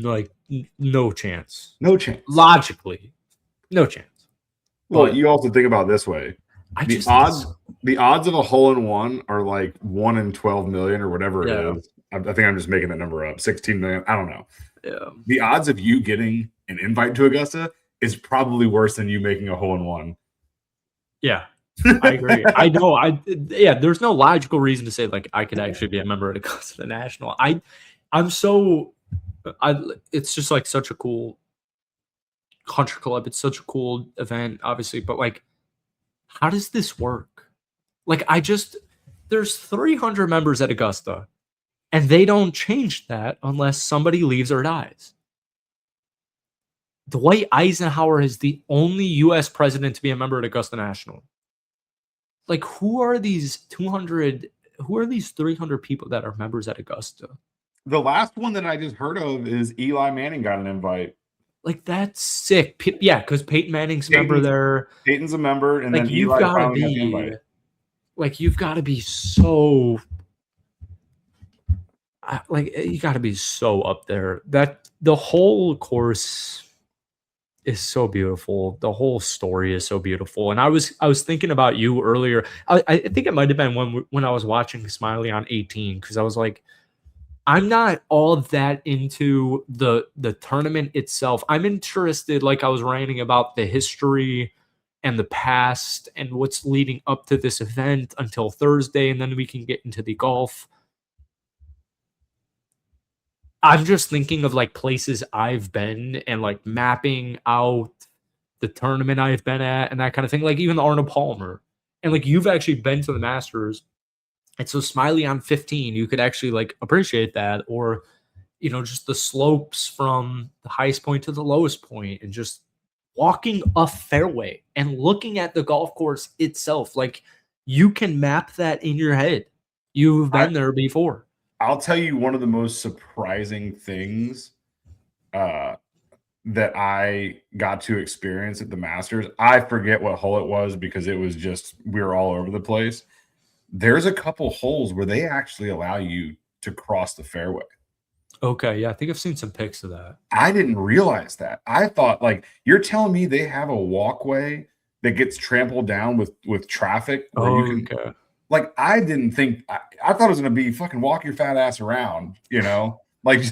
Like, no chance. No chance. Logically, no chance. Well, you also think about it this way. The odds of a hole-in-one are like 1 in 12 million or whatever it is. I think I'm just making that number up. 16 million. I don't know. Yeah. The odds of you getting an invite to Augusta is probably worse than you making a hole-in-one. Yeah, I agree. I know. There's no logical reason to say like I could actually be a member at Augusta National. It's just like such a cool country club. It's such a cool event, obviously, but like, how does this work? Like, there's 300 members at Augusta, and they don't change that unless somebody leaves or dies. Dwight Eisenhower is the only U.S. president to be a member at Augusta National. Like, who are these 300 people that are members at Augusta? The last one that I just heard of is Eli Manning got an invite. Like, that's sick. Yeah, because Peyton Manning's a member there. Peyton's a member, and like, then Eli finally got the invite. Like, you've got to be so... Like, you got to be so up there. That the whole course is so beautiful. The whole story is so beautiful. And I was thinking about you earlier. I think it might have been when I was watching Smiley on 18, because I was like, I'm not all that into the tournament itself. I'm interested, like I was writing about the history and the past and what's leading up to this event until Thursday, and then we can get into the golf. I'm just thinking of like places I've been and like mapping out the tournament I've been at and that kind of thing. Like even the Arnold Palmer, and like you've actually been to the Masters, and so Smiley on 15, you could actually like appreciate that, or you know, just the slopes from the highest point to the lowest point, and just walking a fairway and looking at the golf course itself. Like you can map that in your head. You've been there before. I'll tell you one of the most surprising things that I got to experience at the Masters. I forget what hole it was because it was just, we were all over the place. There's a couple holes where they actually allow you to cross the fairway. Okay, yeah, I think I've seen some pics of that. I didn't realize that. I thought, like, you're telling me they have a walkway that gets trampled down with traffic where you can, like, I didn't think, I thought it was going to be fucking walk your fat ass around, you know, like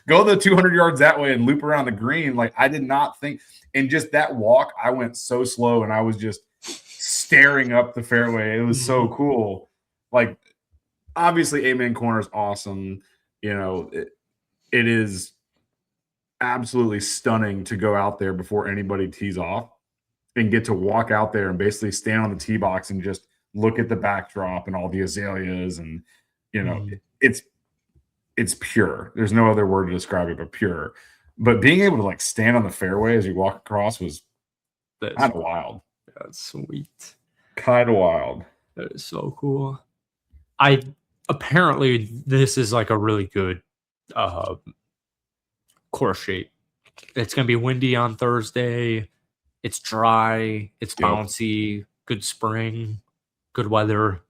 go the 200 yards that way and loop around the green. Like, I did not think, and just that walk, I went so slow and I was just staring up the fairway. It was so cool. Like, obviously, Amen Corner is awesome. You know, it is absolutely stunning to go out there before anybody tees off and get to walk out there and basically stand on the tee box and just look at the backdrop and all the azaleas, and you know, it's pure. There's no other word to describe it but pure. But being able to like stand on the fairway as you walk across was kind of wild. That's sweet. Kind of wild. That is so cool. Apparently this is like a really good course shape. It's gonna be windy on Thursday. It's dry. It's bouncy. Good spring. Good weather.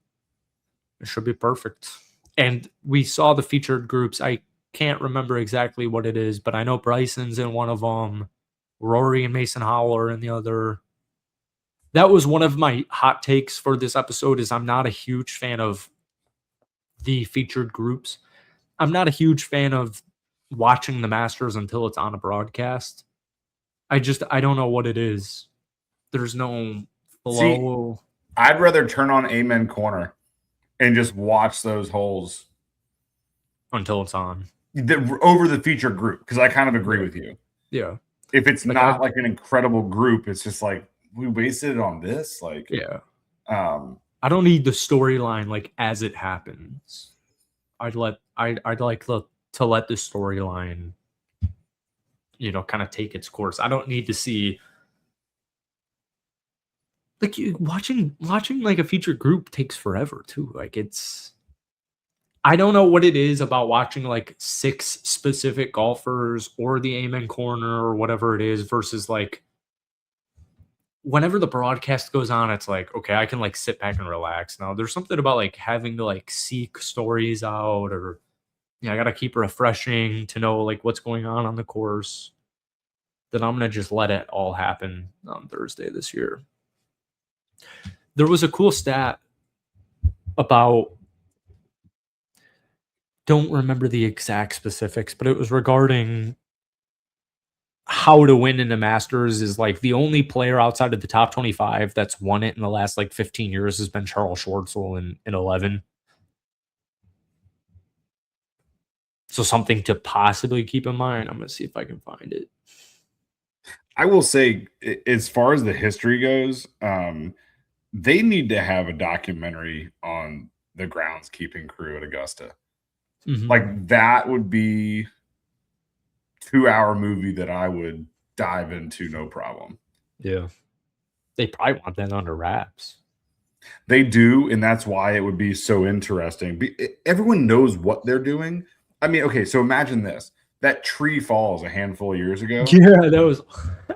It should be perfect. And we saw the featured groups. I can't remember exactly what it is, but I know Bryson's in one of them. Rory and Mason Howell are in the other. That was one of my hot takes for this episode, is I'm not a huge fan of the featured groups. I'm not a huge fan of watching the Masters until it's on a broadcast. I don't know what it is. There's no flow. See, I'd rather turn on Amen Corner and just watch those holes until it's on over the featured group. Because I kind of agree with you. Yeah. If it's not like an incredible group, it's just like we wasted it on this. Like, yeah. I don't need the storyline like as it happens. I'd like to let the storyline, kind of take its course. I don't need to see like watching like a featured group takes forever too. Like I don't know what it is about watching like 6 specific golfers or the Amen Corner or whatever it is versus like whenever the broadcast goes on, it's like, okay, I can like sit back and relax. Now there's something about like having to like seek stories out or I got to keep refreshing to know like what's going on the course. Then I'm going to just let it all happen on Thursday this year. There was a cool stat about, don't remember the exact specifics, but it was regarding how to win in the Masters is like the only player outside of the top 25 that's won it in the last like 15 years has been Charles Schwartzel in 11. So something to possibly keep in mind. I'm going to see if I can find it. I will say, as far as the history goes, they need to have a documentary on the groundskeeping crew at Augusta. Mm-hmm. Like that would be 2-hour movie that I would dive into, no problem. Yeah. They probably want that under wraps. They do, and that's why it would be so interesting. Everyone knows what they're doing. I mean, okay, so imagine this. That tree falls a handful of years ago. Yeah, that was...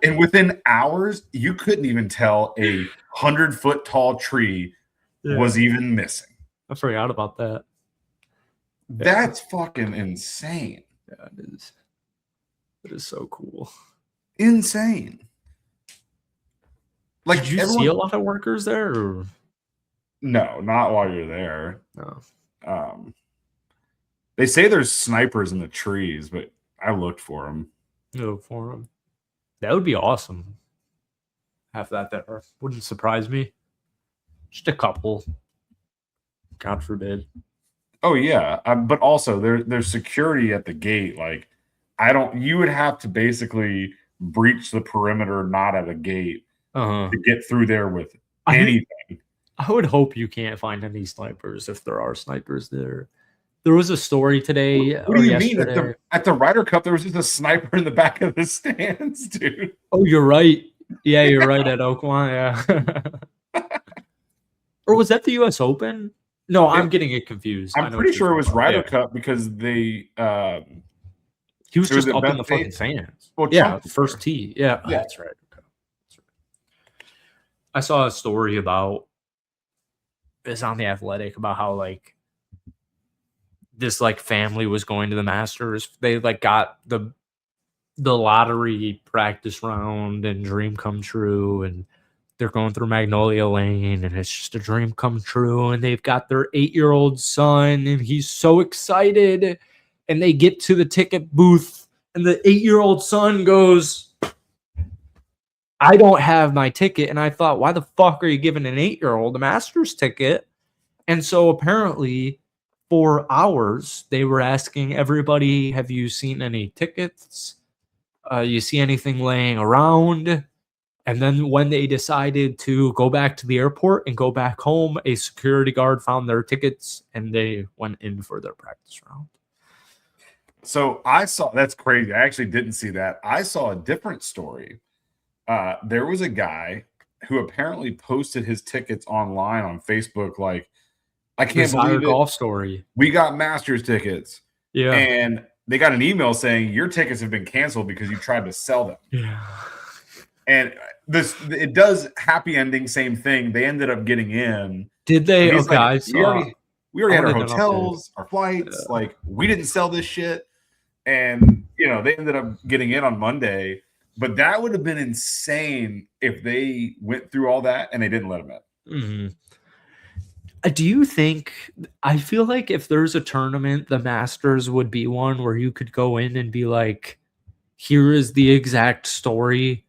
and within hours, you couldn't even tell a 100-foot tall tree was even missing. I forgot about that. That's fucking insane. Yeah, it is. It is so cool. Insane. Like, did you see a lot of workers there? Or? No, not while you're there. No. They say there's snipers in the trees, but I looked for them. You look for them. That would be awesome. Have that there. Wouldn't surprise me. Just a couple. God forbid. Oh yeah, but also there's security at the gate. Like, you would have to basically breach the perimeter, not at a gate, to get through there with anything. I would hope you can't find any snipers if there are snipers there. There was a story today. What do you mean? At the Ryder Cup, there was just a sniper in the back of the stands, dude. Oh, you're right. Yeah, you're right at Oakland. Yeah. Or was that the U.S. Open? No, I'm getting it confused. I'm pretty sure it was Ryder Cup because they. He was just up in the fucking stands. Well, yeah, the first tee. Yeah, yeah. That's right. Okay. That's right. I saw a story about. It's on The Athletic about how like. This like family was going to the Masters. They like got the lottery practice round and dream come true, and they're going through Magnolia Lane, and it's just a dream come true. And they've got their 8-year-old son, and he's so excited. And they get to the ticket booth, and the 8-year-old son goes, "I don't have my ticket." And I thought, why the fuck are you giving an 8-year-old a Masters ticket? And so apparently, for hours, they were asking everybody, have you seen any tickets? You see anything laying around? And then when they decided to go back to the airport and go back home, a security guard found their tickets and they went in for their practice round. So I saw, that's crazy. I actually didn't see that. I saw a different story. There was a guy who apparently posted his tickets online on Facebook, like, I can't believe it. Golf story. We got Masters tickets. Yeah. And they got an email saying your tickets have been canceled because you tried to sell them. Yeah. And it does happy ending, same thing. They ended up getting in. Did they? Okay, like, I saw. We already had our hotels, our flights. Yeah. Like, we didn't sell this shit. And, they ended up getting in on Monday. But that would have been insane if they went through all that and they didn't let them in. Mm-hmm. Do you think, I feel like if there's a tournament, the Masters would be one where you could go in and be like, here is the exact story.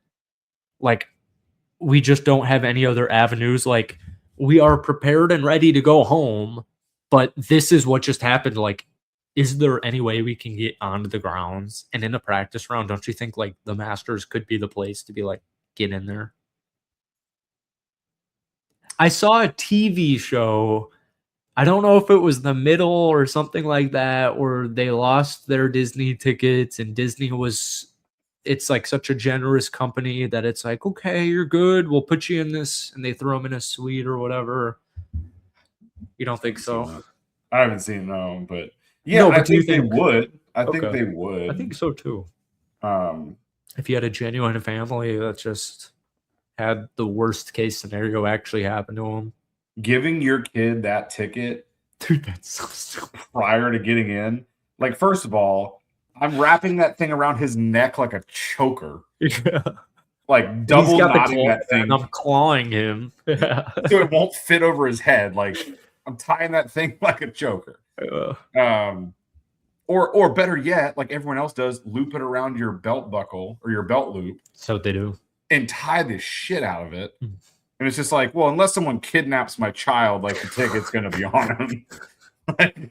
Like, we just don't have any other avenues. Like, we are prepared and ready to go home. But this is what just happened. Like, is there any way we can get onto the grounds and in a practice round? Don't you think like the Masters could be the place to be like, get in there? I saw a TV show. I don't know if it was the middle or something like that, or they lost their Disney tickets and Disney was, it's like such a generous company that it's like, okay, you're good. We'll put you in this. And they throw them in a suite or whatever. You don't think so? I haven't seen no, but yeah, No, but I think they would. I think they would. I think so too. Um, If you had a genuine family that just had the worst case scenario actually happen to them. Giving your kid that ticket, dude, that's so stupid. Prior to getting in, like, first of all, I'm wrapping that thing around his neck like a choker. Yeah. Like double knotting that thing. And I'm clawing him. So it won't fit over his head. Like, I'm tying that thing like a choker. Or better yet, like everyone else does, loop it around your belt buckle or your belt loop. So they do. And tie the shit out of it. And it's just like, well, unless someone kidnaps my child, like the ticket's going to be on him. Like,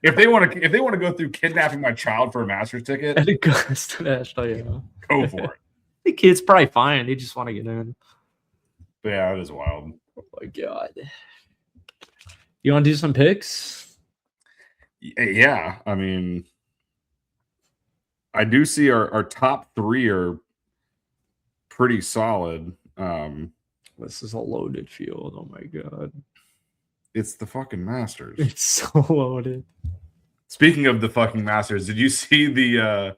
if they want to go through kidnapping my child for a Masters ticket, and it goes to National, yeah. Go for it. The kid's probably fine. They just want to get in. But yeah, it is wild. Oh my god. You want to do some picks? Yeah, I mean, I do see our top three are pretty solid. This is a loaded field. Oh my god. It's the fucking Masters. It's so loaded. Speaking of the fucking Masters, did you see the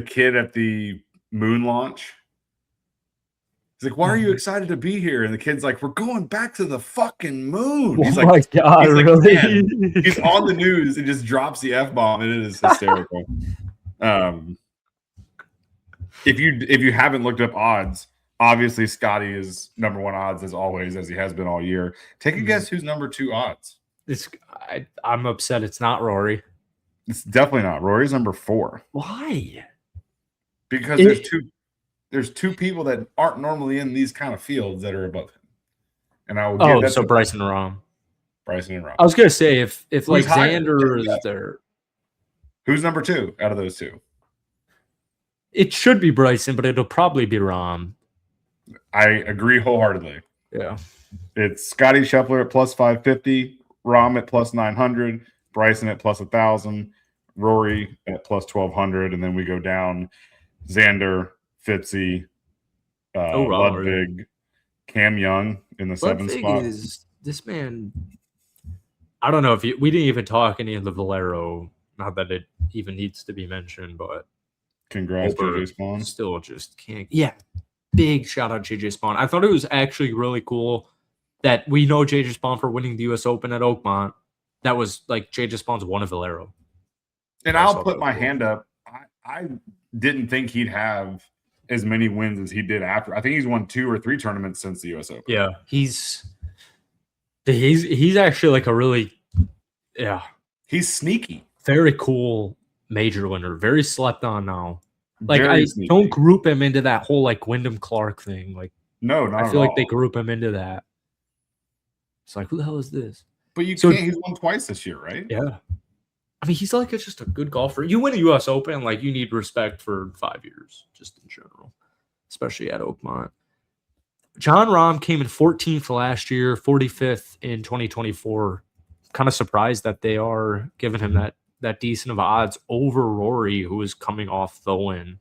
kid at the moon launch? He's like, why are you excited to be here? And the kid's like, we're going back to the fucking moon. He's oh like, my god, he's really? Like, he's on the news and just drops the F-bomb, and it is hysterical. If you haven't looked up odds, obviously Scotty is number one odds as always, as he has been all year. Take a guess who's number two odds. I'm upset it's not Rory. It's definitely not. Rory's number 4. Why? Because there's two people that aren't normally in these kind of fields that are above him. And I will give that so Bryson and Rahm. Bryson and Rahm. I was gonna say if Who's like Xander is there. Who's number 2 out of those two? It should be Bryson, but it'll probably be Rahm. I agree wholeheartedly. Yeah. It's Scotty Scheffler at plus 550, Rahm at plus 900, Bryson at plus 1,000, Rory at plus 1,200, and then we go down Xander, Fitzy, Ludwig, Cam Young in the 7th spot. This man, I don't know if we didn't even talk any of the Valero. Not that it even needs to be mentioned, but congrats, JJ Spawn. Still just can't. Yeah, big shout out JJ Spawn. I thought it was actually really cool that we know JJ Spawn for winning the U.S. Open at Oakmont. That was like JJ Spawn's one of Valero. And I'll put my hand up. I didn't think he'd have as many wins as he did after. I think he's won 2 or 3 tournaments since the U.S. Open. Yeah, he's actually like a really, he's sneaky. Very cool major winner. Very slept on now. Like I don't group him into that whole like Wyndham Clark thing. Like no, not I feel like they group him into that. It's like, who the hell is this? But you can't. He's won twice this year, right? Yeah. I mean, he's like just a good golfer. You win a U.S. Open, like you need respect for 5 years, just in general, especially at Oakmont. Jon Rahm came in 14th last year, 45th in 2024. Kind of surprised that they are giving him that decent of odds over Rory, who is coming off the win.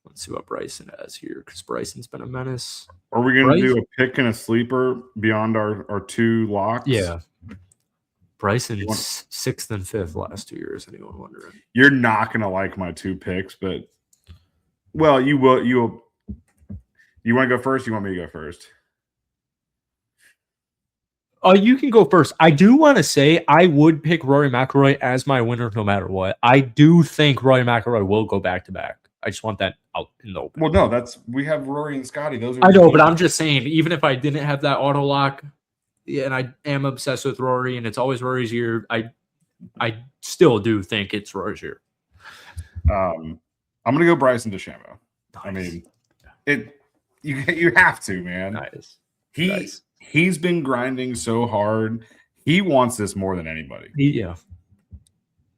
Let's see what Bryson has here, because Bryson's been a menace. Are we going to do a pick and a sleeper beyond our 2 locks? Yeah. Bryson's 6th and 5th last 2 years. Anyone wondering? You're not going to like my 2 picks, but well, you will. You want to go first? You want me to go first? Oh, you can go first. I do want to say I would pick Rory McIlroy as my winner no matter what. I do think Rory McIlroy will go back to back. I just want that out in the open. Well, no, we have Rory and Scotty. Those are I know, but I'm just saying, even if I didn't have that auto lock, and I am obsessed with Rory, and it's always Rory's year, I still do think it's Rory's year. I'm gonna go Bryson DeChambeau. Nice. I mean, you have to, man. Nice. He's been grinding so hard. He wants this more than anybody. Yeah.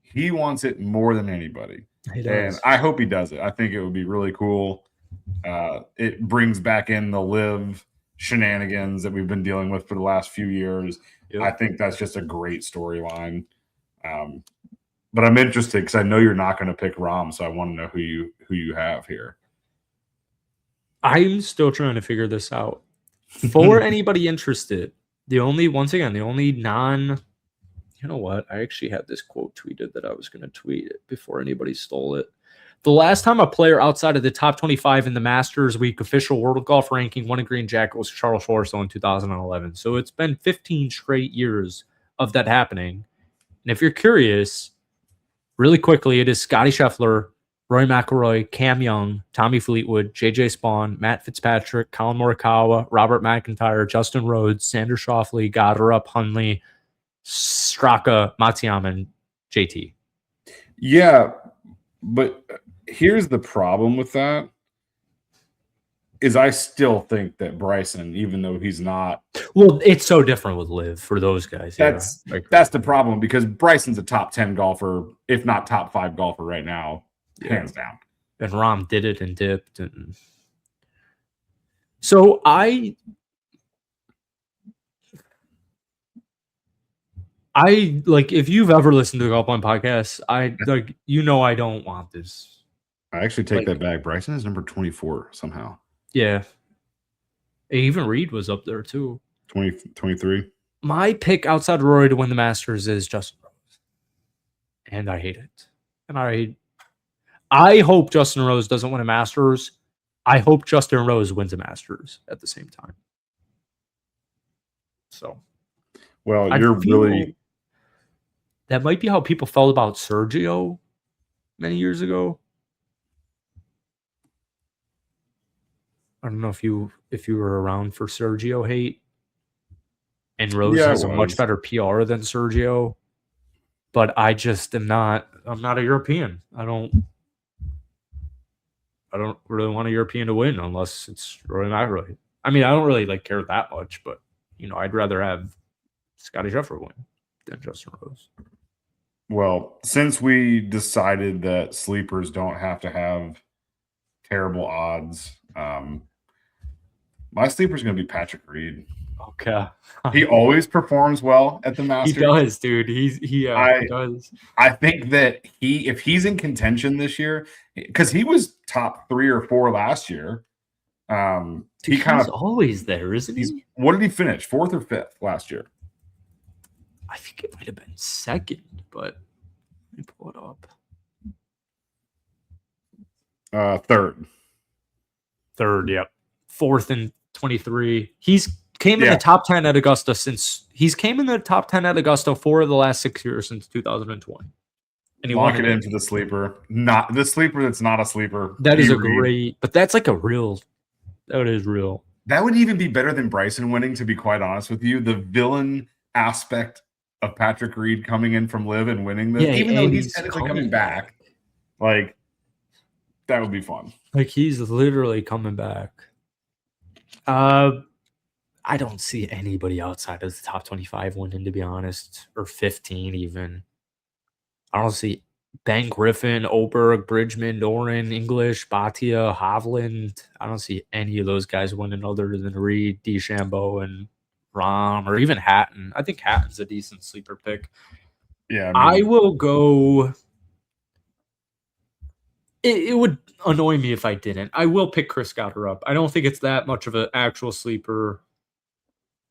He wants it more than anybody. He does. And I hope he does it. I think it would be really cool. It brings back in the live shenanigans that we've been dealing with for the last few years. Yep. I think that's just a great storyline. But I'm interested because I know you're not going to pick Rom, so I want to know who you have here. I'm still trying to figure this out. For anybody interested, the only you know what? I actually had this quote tweeted that I was going to tweet it before anybody stole it. The last time a player outside of the top 25 in the Masters Week official World Golf ranking won a green jacket was Charles Schwartzel in 2011. So it's been 15 straight years of that happening. And if you're curious, really quickly, it is Scotty Scheffler, Rory McIlroy, Cam Young, Tommy Fleetwood, JJ Spawn, Matt Fitzpatrick, Colin Morikawa, Robert McIntyre, Justin Rhodes, Xander Schauffele, Goddard, Hundley, Straka, Matsuyama, and JT. Yeah, but here's the problem with that is I still think that Bryson, even though he's not... Well, it's so different with Liv for those guys. That's the problem because Bryson's a top 10 golfer, if not top 5 golfer right now, hands down. And Rahm did it and dipped. And so I like, if you've ever listened to the Golf Line podcast, I don't want this. I actually take that back. Bryson is number 24 somehow. Yeah. Even Reed was up there too. 23. My pick outside Rory to win the Masters is Justin Rose. And I hate it. And I hope Justin Rose doesn't win a Masters. I hope Justin Rose wins a Masters at the same time. So. Well, that might be how people felt about Sergio many years ago. I don't know if you were around for Sergio hate. And Rose has a much better PR than Sergio. But I just I'm not a European. I don't really want a European to win unless it's Rory McIlroy. I mean, I don't really care that much, but I'd rather have Scotty Scheffler win than Justin Rose. Well, since we decided that sleepers don't have to have terrible odds, my sleeper is going to be Patrick Reed. Okay. He always performs well at the Masters. He does, dude. He does. I think that if he's in contention this year, because he was top 3 or 4 last year. He's always there, isn't he? What did he finish? 4th or 5th last year? I think it might have been 2nd, but let me pull it up. 3rd. 3rd, yep. 4th and 23. He's came in the top 10 at Augusta came in the top 10 at Augusta 4 of the last 6 years since 2020. And he lock it in for the sleeper. Not the sleeper that's not a sleeper. That is but that's like that is real. That would even be better than Bryson winning, to be quite honest with you. The villain aspect of Patrick Reed coming in from Live and winning this, even though he's technically coming back, that would be fun. He's literally coming back. I don't see anybody outside of the top 25 winning, to be honest, or 15 even. I don't see Ben Griffin, Oberg, Bridgman, Doran, English, Bhatia, Hovland. I don't see any of those guys winning other than Reed, DeChambeau, and Rahm, or even Hatton. I think Hatton's a decent sleeper pick. Yeah, I will go. It would annoy me if I didn't. I will pick Chris Goddard. I don't think it's that much of an actual sleeper.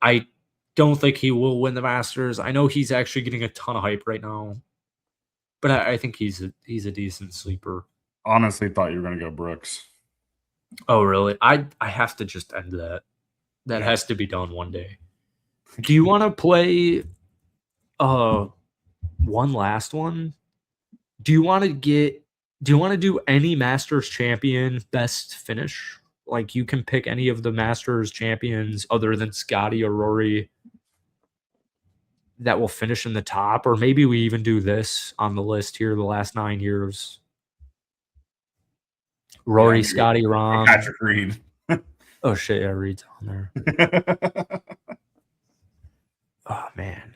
I don't think he will win the Masters. I know he's actually getting a ton of hype right now, but I think he's a decent sleeper. Honestly, thought you were going to go Brooks. Oh, really? I have to just end that. That has to be done one day. Do you want to play one last one? Do you want to do any Masters champion best finish? You can pick any of the Masters champions other than Scotty or Rory that will finish in the top, or maybe we even do this on the list here, the last 9 years. Rory, Scotty, Rahm. Patrick Reed. Oh, shit, yeah, Reed's on there. Oh man,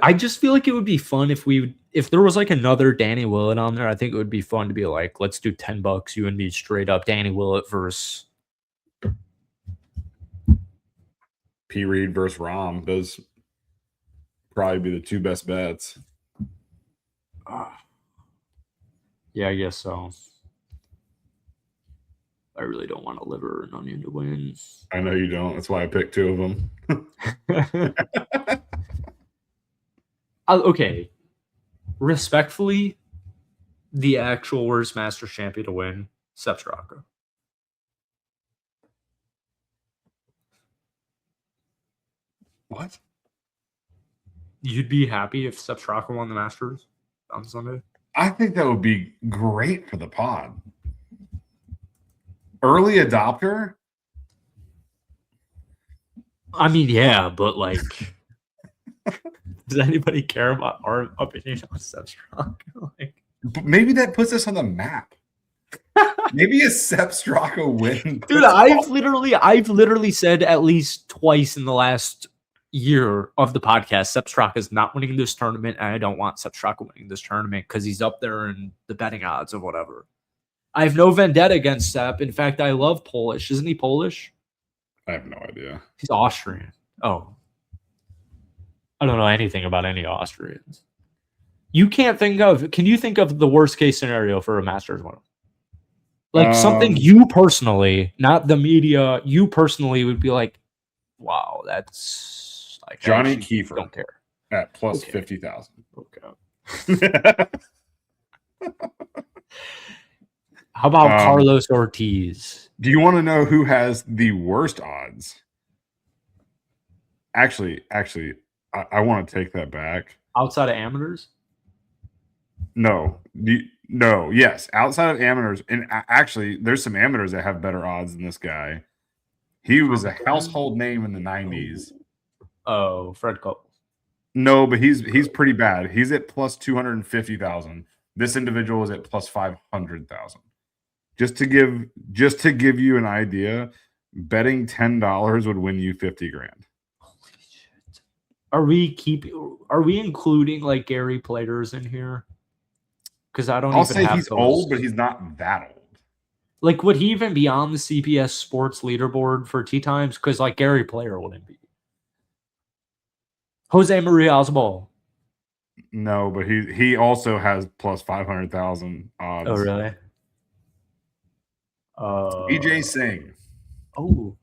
I just feel like it would be fun if there was like another Danny Willett on there. I think it would be fun to be like, let's do $10, you and me straight up, Danny Willett versus P. Reed versus Rom. Those probably be the two best bets. Yeah, I guess so. I really don't want a liver and onion to win. I know you don't. That's why I picked two of them. Okay. Respectfully, the actual worst Masters champion to win, Sepp Straka. What? You'd be happy if Sepp Straka won the Masters on Sunday? I think that would be great for the pod. Early adopter? I mean, yeah, but like, does anybody care about our opinion on Sepp Straka? Like, but maybe that puts us on the map. Maybe a Sepp Straka win. Dude, I've literally said at least twice in the last year of the podcast, Sepp Straka is not winning this tournament, and I don't want Sepp Straka winning this tournament because he's up there in the betting odds of whatever. I have no vendetta against Sepp. In fact, I love Polish. Isn't he Polish? I have no idea. He's Austrian. Oh. I don't know anything about any Austrians. Can you think of the worst case scenario for a Masters winner? Like something you personally, not the media, you personally would be like, wow, that's like Johnny Kiefer. Don't care. At plus 50,000. Okay. How about Carlos Ortiz? Do you want to know who has the worst odds? Actually, I want to take that back. Outside of amateurs? No. Yes. Outside of amateurs. And actually, there's some amateurs that have better odds than this guy. He was a household name in the 90s. Oh, Fred Couples. No, but he's pretty bad. He's at plus 250,000. This individual is at plus 500,000. Just to give you an idea, betting $10 would win you 50 grand. Holy shit. Are we including like Gary Platers in here? Because I'll say he's old, but he's not that old. Like, would he even be on the CBS Sports leaderboard for tee times? Because like Gary Player wouldn't be. Jose Maria Osbal. No, but he also has plus 500,000 odds. Oh, really? EJ Singh. Oh,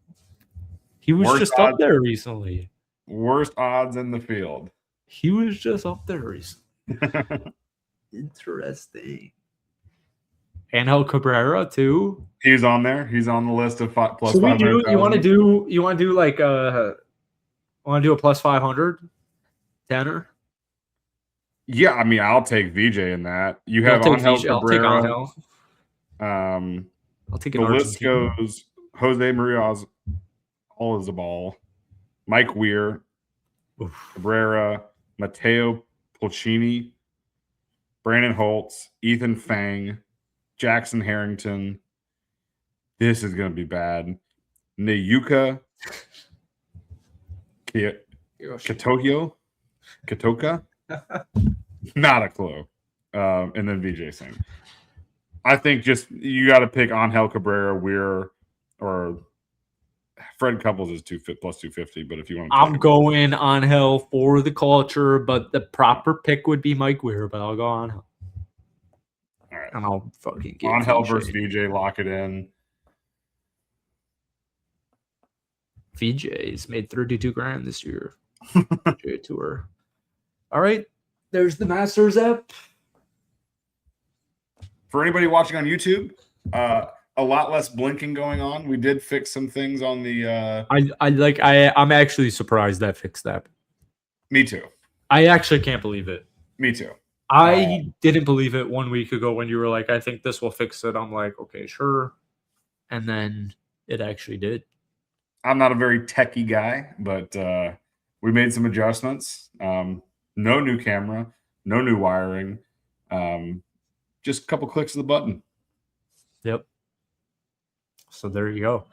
he was Worst just odds, up there recently. Worst odds in the field. He was just up there recently. Interesting. Angel Cabrera too. He's on there. He's on the list of plus. So we do. You want to do like want to do a plus 500 tenner? Yeah, I mean, I'll take VJ in that. You have Angel Cabrera. I'll take the list goes Jose Maria Olazabal, Mike Weir, Cabrera, Matteo Pulcini, Brandon Holtz, Ethan Fang, Jackson Harrington. This is going to be bad. Nayuka Katoka. Not a clue. And then VJ Singh. I think just you got to pick Angel Cabrera, Weir, or Fred Couples is plus 250. But if you want, I'm going Angel for the culture, but the proper pick would be Mike Weir. But I'll go Angel. All right, and I'll fucking get Angel versus VJ. Lock it in. VJ's made 32 grand this year. VJ Tour. All right, there's the Masters app. For anybody watching on YouTube, a lot less blinking going on. We did fix some things on the. I'm actually surprised that fixed that. Me too. I actually can't believe it. Me too. I didn't believe it 1 week ago when you were like, I think this will fix it. I'm like, okay, sure. And then it actually did. I'm not a very techie guy, but we made some adjustments. No new camera, no new wiring. Just a couple clicks of the button. Yep. So there you go.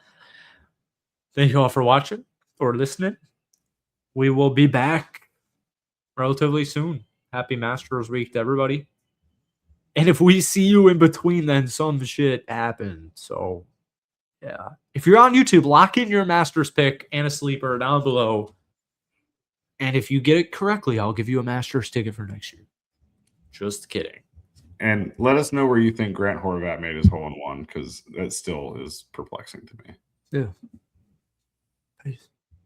Thank you all for watching or listening. we will be back relatively soon. Happy Masters Week to everybody. And if we see you in between, then some shit happened. So, yeah. If you're on YouTube, lock in your Masters pick and a sleeper down below. And if you get it correctly, I'll give you a Masters ticket for next year. Just kidding. And let us know where you think Grant Horvat made his hole-in-one, because that still is perplexing to me. Yeah. Peace.